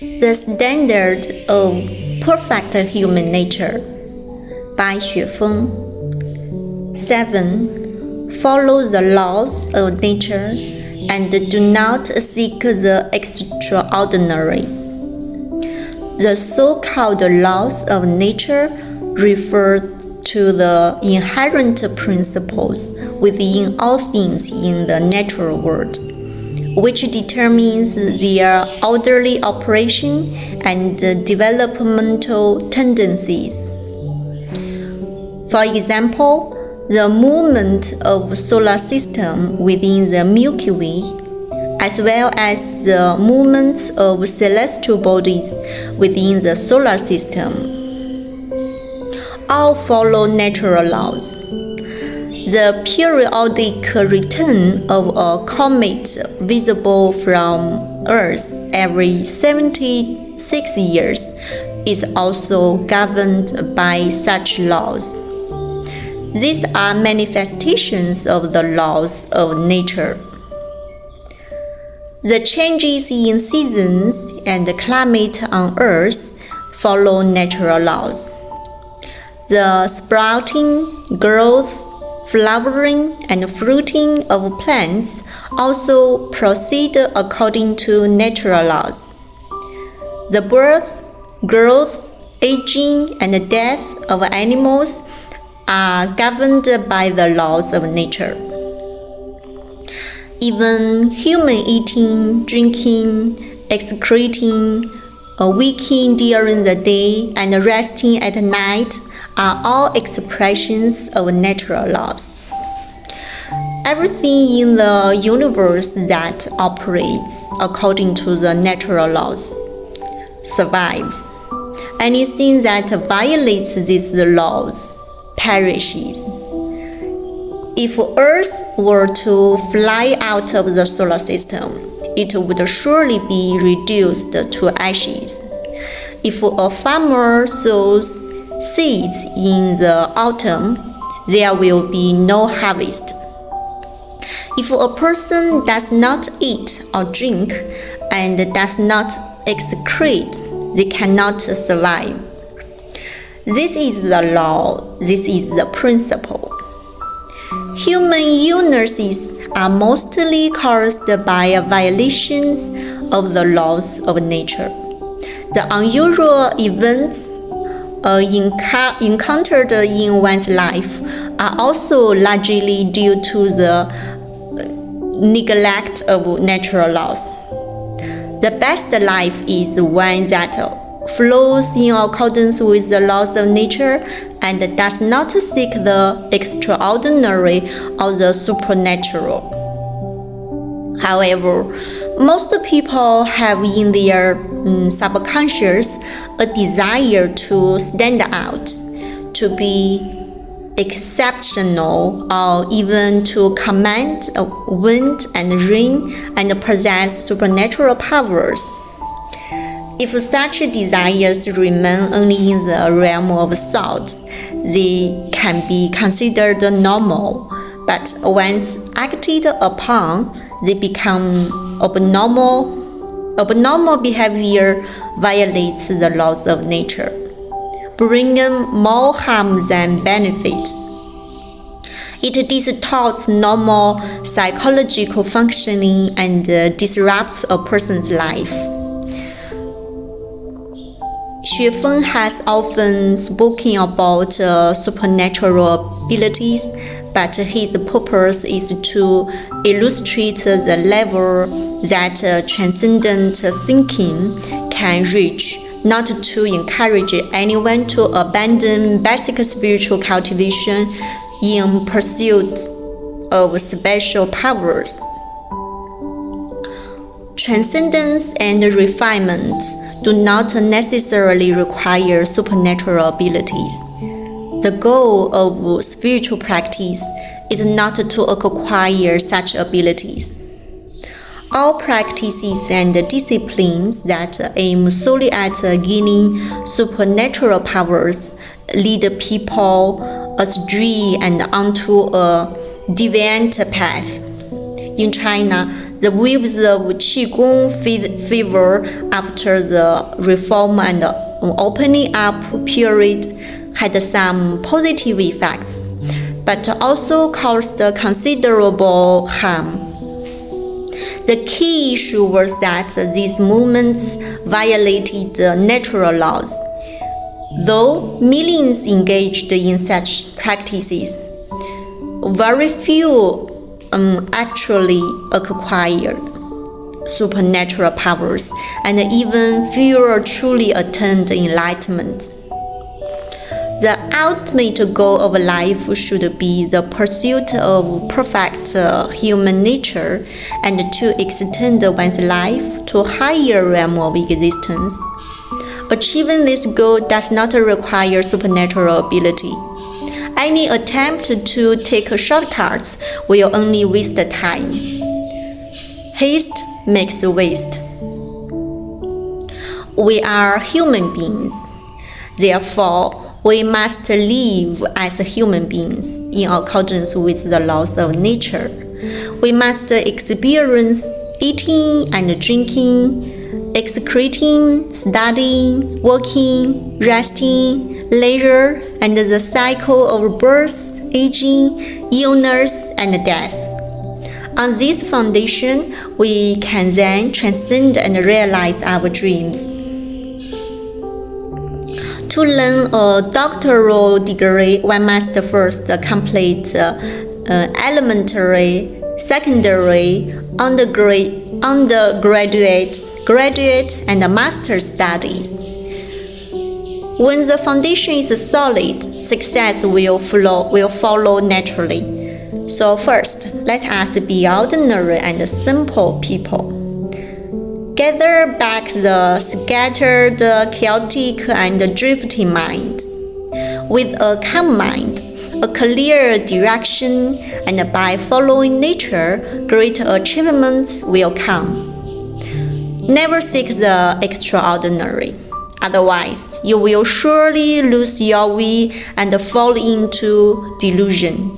The Standard of Perfect Human Nature by Xue Feng. 7. Follow the laws of nature and do not seek the extraordinary. The so-called laws of nature refer to the inherent principles within all things in the natural world, which determines their orderly operation and developmental tendencies. For example, the movement of solar system within the Milky Way, as well as the movements of celestial bodies within the solar system, all follow natural laws. The periodic return of a comet visible from Earth every 76 years is also governed by such laws. These are manifestations of the laws of nature. The changes in seasons and climate on Earth follow natural laws. The sprouting, growth, flowering, and fruiting of plants also proceed according to natural laws. The birth, growth, aging, and death of animals are governed by the laws of nature. Even human eating, drinking, excreting, waking during the day, and resting at night are all expressions of natural laws. Everything in the universe that operates according to the natural laws survives. Anything that violates these laws perishes. If Earth were to fly out of the solar system, it would surely be reduced to ashes. If a farmer sows seeds in the autumn, there will be no harvest. If a person does not eat or drink and does not excrete, they cannot survive. This is the law, this is the principle. Human illnesses are mostly caused by violations of the laws of nature. The unusual events encountered in one's life are also largely due to the neglect of natural laws. The best life is one that flows in accordance with the laws of nature and does not seek the extraordinary or the supernatural. However, most people have in their subconscious a desire to stand out, to be exceptional, or even to command wind and rain and possess supernatural powers. If such desires remain only in the realm of thought, they can be considered normal, but once acted upon, they become abnormal. Abnormal behavior violates the laws of nature, bringing more harm than benefit. It distorts normal psychological functioning and disrupts a person's life. Xue Feng has often spoken about supernatural abilities, but his purpose is to illustrate the level that transcendent thinking can reach, not to encourage anyone to abandon basic spiritual cultivation in pursuit of special powers. Transcendence and refinement do not necessarily require supernatural abilities. The goal of spiritual practice is not to acquire such abilities. All practices and disciplines that aim solely at gaining supernatural powers lead people astray and onto a deviant path. In China, The waves of Qigong fever after the reform and opening up period had some positive effects, but also caused considerable harm. The key issue was that these movements violated the natural laws. Though millions engaged in such practices, very few actually acquired supernatural powers, and even fewer truly attained enlightenment. The ultimate goal of life should be the pursuit of perfect human nature and to extend one's life to a higher realm of existence. Achieving this goal does not require supernatural ability. Any attempt to take shortcuts will only waste time. Haste makes waste. We are human beings. Therefore, we must live as human beings in accordance with the laws of nature. We must experience eating and drinking, excreting, studying, working, resting, leisure, and the cycle of birth, aging, illness, and death. On this foundation, we can then transcend and realize our dreams. To learn a doctoral degree, one must first complete elementary, secondary, undergraduate, graduate, and master's studies. When the foundation is solid, success will follow naturally. So first, let us be ordinary and simple people. Gather back the scattered, chaotic, and drifting mind. With a calm mind, a clear direction, and by following nature, great achievements will come. Never seek the extraordinary. Otherwise, you will surely lose your way and fall into delusion.